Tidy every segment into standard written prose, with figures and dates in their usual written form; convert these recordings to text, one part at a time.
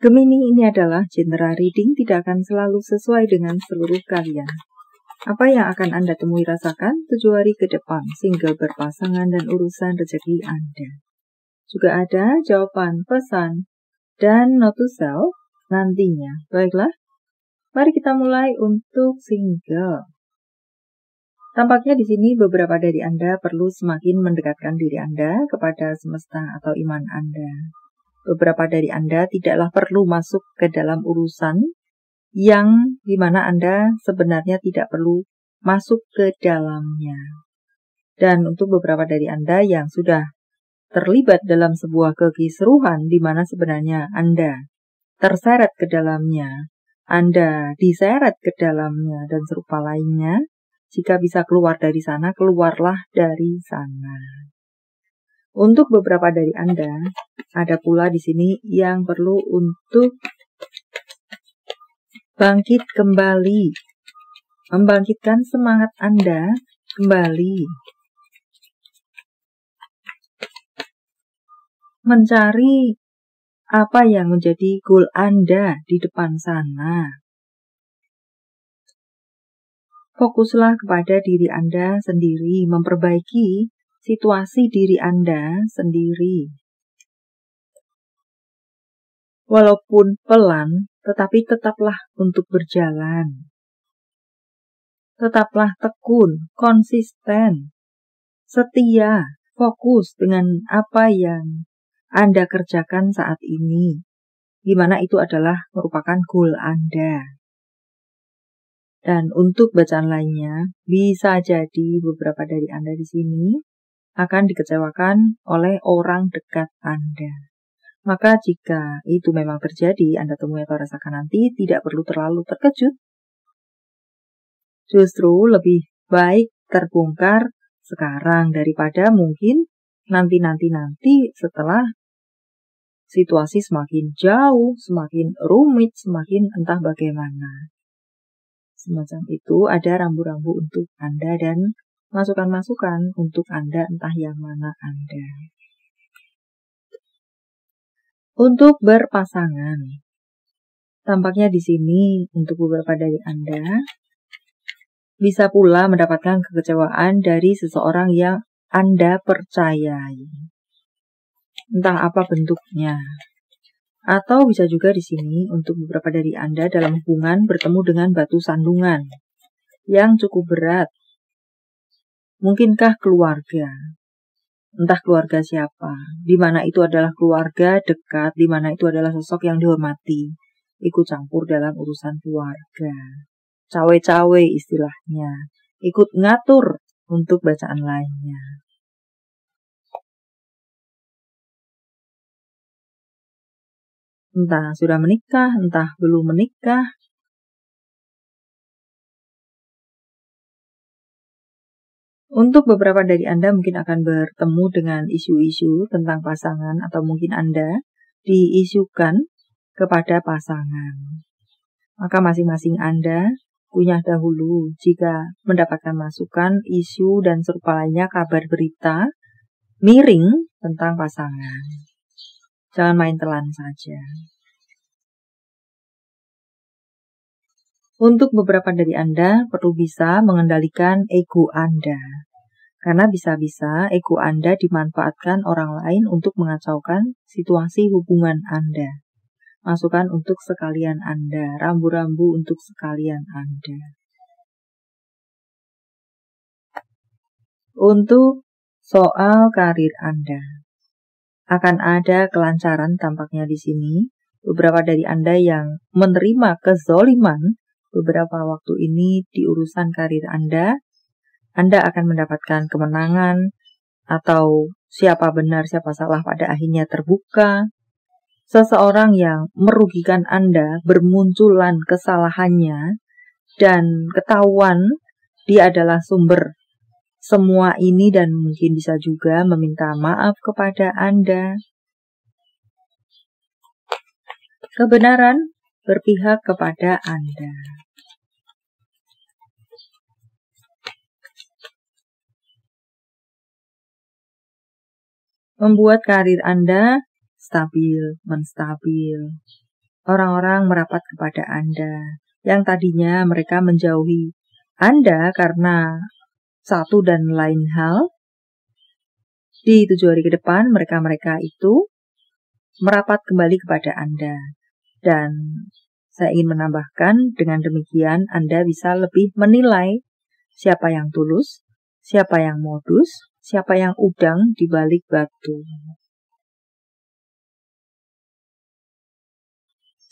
Gemini ini adalah genre reading tidak akan selalu sesuai dengan seluruh kalian. Apa yang akan Anda temui rasakan 7 hari ke depan, single berpasangan dan urusan rezeki Anda. Juga ada jawaban pesan dan note to self nantinya. Baiklah, mari kita mulai untuk single. Tampaknya di sini beberapa dari Anda perlu semakin mendekatkan diri Anda kepada semesta atau iman Anda. Beberapa dari Anda tidaklah perlu masuk ke dalam urusan yang dimana Anda sebenarnya tidak perlu masuk ke dalamnya. Dan untuk beberapa dari Anda yang sudah terlibat dalam sebuah kekisruhan di mana sebenarnya Anda terseret ke dalamnya, Anda diseret ke dalamnya dan serupa lainnya, jika bisa keluar dari sana, keluarlah dari sana. Untuk beberapa dari Anda, ada pula di sini yang perlu untuk bangkit kembali, membangkitkan semangat Anda kembali, mencari apa yang menjadi goal Anda di depan sana. Fokuslah kepada diri Anda sendiri, memperbaiki situasi diri Anda sendiri. Walaupun pelan, tetapi tetaplah untuk berjalan. Tetaplah tekun, konsisten, setia, fokus dengan apa yang Anda kerjakan saat ini, di mana itu adalah merupakan goal Anda. Dan untuk bacaan lainnya, bisa jadi beberapa dari Anda di sini akan dikecewakan oleh orang dekat Anda. Maka jika itu memang terjadi, Anda temui atau rasakan nanti, tidak perlu terlalu terkejut. Justru lebih baik terbongkar sekarang daripada mungkin nanti setelah situasi semakin jauh, semakin rumit, semakin entah bagaimana. Semacam itu ada rambu-rambu untuk Anda dan masukan-masukan untuk Anda entah yang mana Anda. Untuk berpasangan, tampaknya di sini untuk beberapa dari Anda bisa pula mendapatkan kekecewaan dari seseorang yang Anda percayai. Entah apa bentuknya. Atau bisa juga di sini untuk beberapa dari Anda dalam hubungan bertemu dengan batu sandungan yang cukup berat. Mungkinkah keluarga? Entah keluarga siapa, di mana itu adalah keluarga dekat, di mana itu adalah sosok yang dihormati, ikut campur dalam urusan keluarga. Cawe-cawe istilahnya, ikut ngatur untuk bacaan lainnya. Entah sudah menikah, entah belum menikah. Untuk beberapa dari Anda mungkin akan bertemu dengan isu-isu tentang pasangan atau mungkin Anda diisukan kepada pasangan. Maka masing-masing Anda punya dahulu jika mendapatkan masukan, isu, dan serupa lainnya kabar berita miring tentang pasangan. Jangan main telan saja. Untuk beberapa dari Anda perlu bisa mengendalikan ego Anda. Karena bisa-bisa ego Anda dimanfaatkan orang lain untuk mengacaukan situasi hubungan Anda. Masukan untuk sekalian Anda, rambu-rambu untuk sekalian Anda. Untuk soal karir Anda, akan ada kelancaran tampaknya di sini. Beberapa dari Anda yang menerima kezoliman beberapa waktu ini di urusan karir Anda akan mendapatkan kemenangan atau siapa benar siapa salah pada akhirnya terbuka. Seseorang yang merugikan Anda bermunculan kesalahannya dan ketahuan dia adalah sumber semua ini dan mungkin bisa juga meminta maaf kepada Anda. Kebenaran berpihak kepada Anda. Membuat karir Anda stabil, menstabil. orang-orang merapat kepada Anda. Yang tadinya mereka menjauhi Anda karena satu dan lain hal, di 7 hari ke depan mereka-mereka itu merapat kembali kepada Anda. Dan saya ingin menambahkan, dengan demikian Anda bisa lebih menilai siapa yang tulus, siapa yang modus, siapa yang udang di balik batu.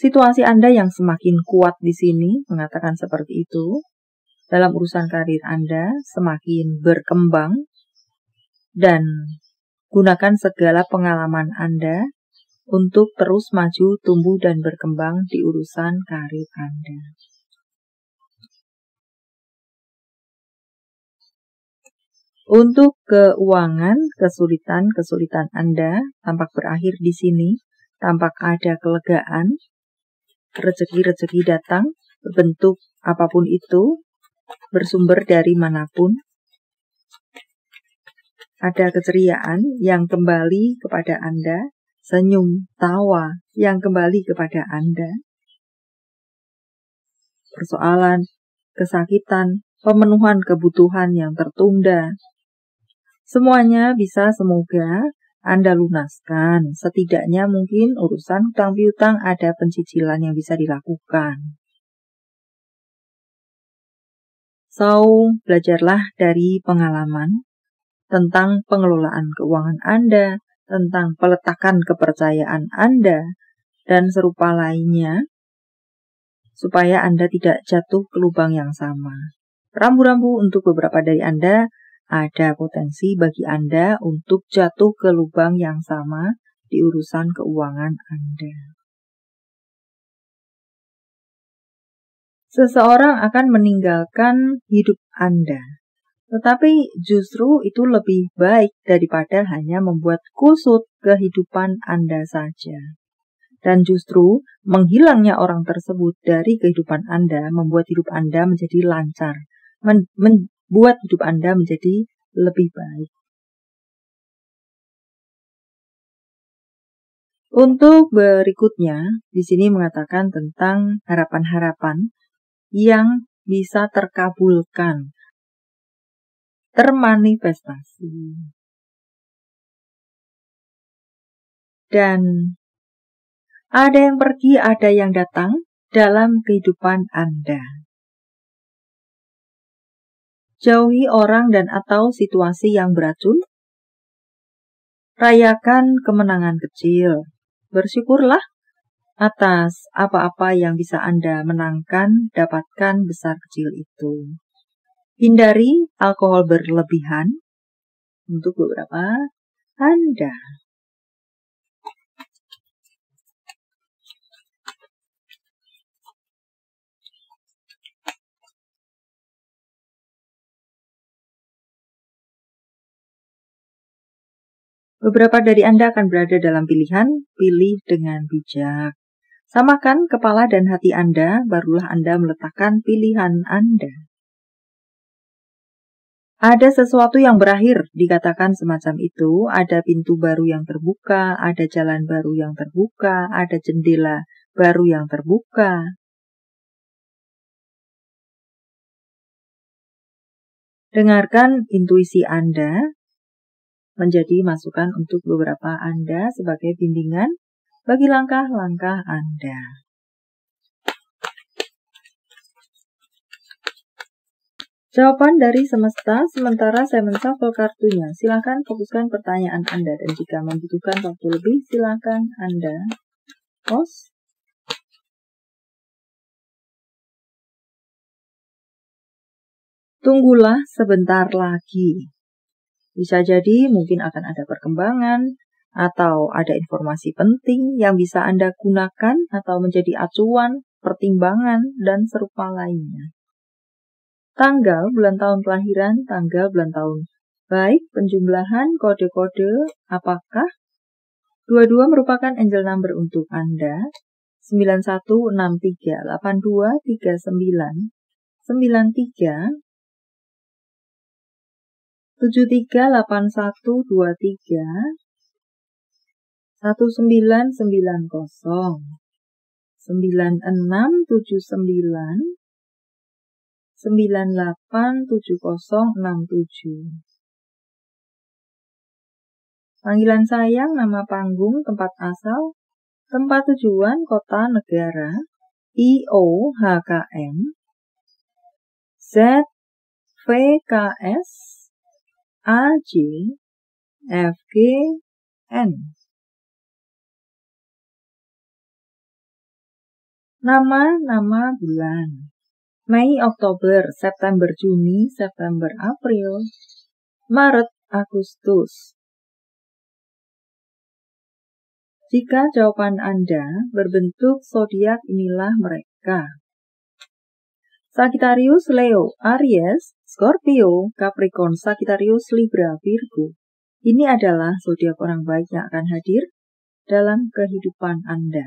Situasi Anda yang semakin kuat di sini mengatakan seperti itu. Dalam urusan karir Anda semakin berkembang dan gunakan segala pengalaman Anda untuk terus maju, tumbuh, dan berkembang di urusan karir Anda. Untuk keuangan, kesulitan Anda tampak berakhir di sini, tampak ada kelegaan, rezeki-rezeki datang, berbentuk apapun itu, bersumber dari manapun. Ada keceriaan yang kembali kepada Anda, senyum, tawa yang kembali kepada Anda. Persoalan, kesakitan, pemenuhan kebutuhan yang tertunda, semuanya bisa semoga Anda lunaskan. Setidaknya mungkin urusan hutang piutang ada pencicilan yang bisa dilakukan. So, belajarlah dari pengalaman tentang pengelolaan keuangan Anda, tentang peletakan kepercayaan Anda, dan serupa lainnya, supaya Anda tidak jatuh ke lubang yang sama. Rambu-rambu untuk beberapa dari Anda, ada potensi bagi Anda untuk jatuh ke lubang yang sama di urusan keuangan Anda. Seseorang akan meninggalkan hidup Anda, tetapi justru itu lebih baik daripada hanya membuat kusut kehidupan Anda saja. Dan justru menghilangnya orang tersebut dari kehidupan Anda membuat hidup Anda menjadi lancar, membuat hidup Anda menjadi lebih baik. Untuk berikutnya, di sini mengatakan tentang harapan-harapan yang bisa terkabulkan, termanifestasi. Dan ada yang pergi, ada yang datang dalam kehidupan Anda. Jauhi orang dan atau situasi yang beracun. Rayakan kemenangan kecil. Bersyukurlah atas apa-apa yang bisa Anda menangkan, dapatkan besar kecil itu. Hindari alkohol berlebihan untuk beberapa Anda. Beberapa dari Anda akan berada dalam pilihan, pilih dengan bijak. Samakan kepala dan hati Anda, barulah Anda meletakkan pilihan Anda. Ada sesuatu yang berakhir, dikatakan semacam itu, ada pintu baru yang terbuka, ada jalan baru yang terbuka, ada jendela baru yang terbuka. Dengarkan intuisi Anda, menjadi masukan untuk beberapa Anda sebagai bimbingan bagi langkah-langkah Anda. Jawaban dari semesta, sementara saya menshuffle kartunya. Silakan fokuskan pertanyaan Anda, dan jika membutuhkan waktu lebih, silakan Anda pause. Tunggulah sebentar lagi. Bisa jadi mungkin akan ada perkembangan atau ada informasi penting yang bisa Anda gunakan atau menjadi acuan, pertimbangan, dan serupa lainnya. Tanggal, bulan tahun kelahiran, tanggal, bulan tahun. Baik, penjumlahan, kode-kode, apakah? 22 merupakan angel number untuk Anda. 91638239 93 738123 1990 9679 987067. Panggilan sayang, nama panggung, tempat asal, tempat tujuan, kota, negara, IOHKM, ZVKS, AJ, FGN. Nama bulan: Mei, Oktober, September, Juni, September, April, Maret, Agustus. Jika jawaban Anda berbentuk zodiak, inilah mereka: Sagittarius, Leo, Aries, Scorpio, Capricorn, Sagittarius, Libra, Virgo. Ini adalah zodiak orang baik yang akan hadir dalam kehidupan Anda.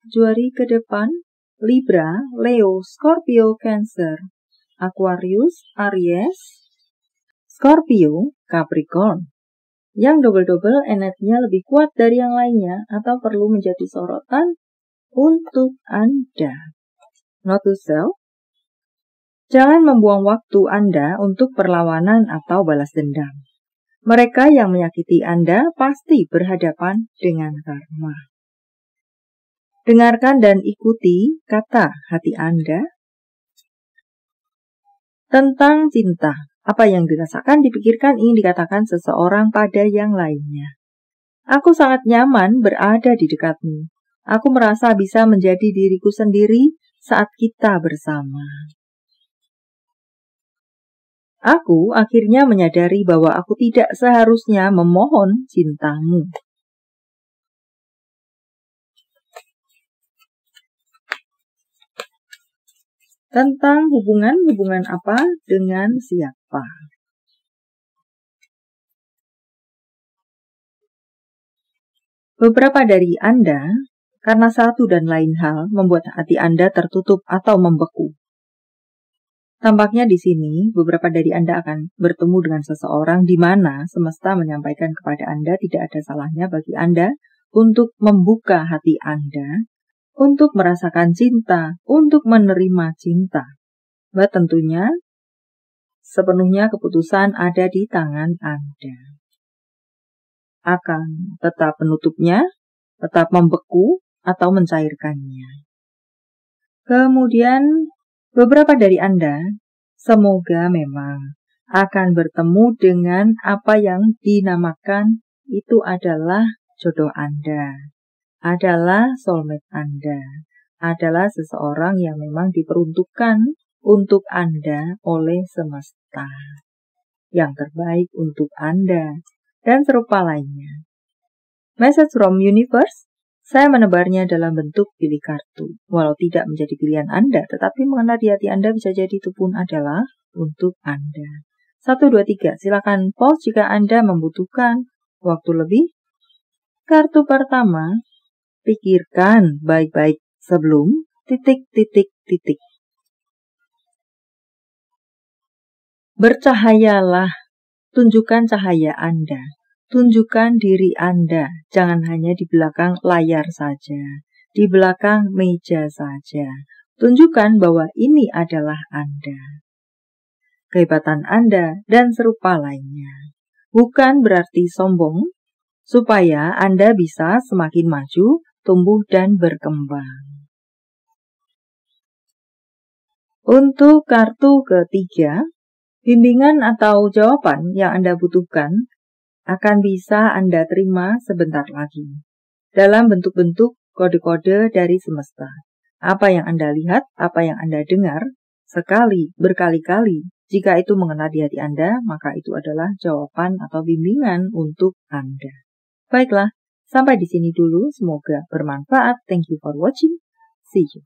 Tujuh hari ke depan: Libra, Leo, Scorpio, Cancer, Aquarius, Aries, Scorpio, Capricorn. Yang double-double energinya lebih kuat dari yang lainnya atau perlu menjadi sorotan untuk Anda. Note to self: jangan membuang waktu Anda untuk perlawanan atau balas dendam. Mereka yang menyakiti Anda pasti berhadapan dengan karma. Dengarkan dan ikuti kata hati Anda tentang cinta. Apa yang dirasakan, dipikirkan, ingin dikatakan seseorang pada yang lainnya. Aku sangat nyaman berada di dekatmu. Aku merasa bisa menjadi diriku sendiri saat kita bersama. Aku akhirnya menyadari bahwa aku tidak seharusnya memohon cintamu. Tentang hubungan apa dengan siapa. Beberapa dari Anda, karena satu dan lain hal, membuat hati Anda tertutup atau membeku. Tampaknya di sini, beberapa dari Anda akan bertemu dengan seseorang di mana semesta menyampaikan kepada Anda tidak ada salahnya bagi Anda untuk membuka hati Anda, untuk merasakan cinta, untuk menerima cinta. Bahwa tentunya sepenuhnya keputusan ada di tangan Anda. Akan tetap menutupnya, tetap membeku, atau mencairkannya. Kemudian beberapa dari Anda semoga memang akan bertemu dengan apa yang dinamakan itu adalah jodoh Anda, adalah soulmate Anda, adalah seseorang yang memang diperuntukkan untuk Anda oleh semesta, yang terbaik untuk Anda, dan serupa lainnya. Message from Universe, saya menebarnya dalam bentuk pilih kartu. Walau tidak menjadi pilihan Anda, tetapi mengena di hati Anda bisa jadi itu pun adalah untuk Anda. 1, 2, 3, silakan pause jika Anda membutuhkan waktu lebih. Kartu pertama, pikirkan baik-baik sebelum ... Bercahayalah, tunjukkan cahaya Anda, tunjukkan diri Anda, jangan hanya di belakang layar saja, di belakang meja saja. Tunjukkan bahwa ini adalah Anda, kehebatan Anda, dan serupa lainnya. Bukan berarti sombong, supaya Anda bisa semakin maju, tumbuh, dan berkembang. Untuk kartu ketiga, bimbingan atau jawaban yang Anda butuhkan akan bisa Anda terima sebentar lagi dalam bentuk-bentuk kode-kode dari semesta. Apa yang Anda lihat, apa yang Anda dengar, sekali, berkali-kali, jika itu mengena di hati Anda, maka itu adalah jawaban atau bimbingan untuk Anda. Baiklah, sampai di sini dulu. Semoga bermanfaat. Thank you for watching. See you.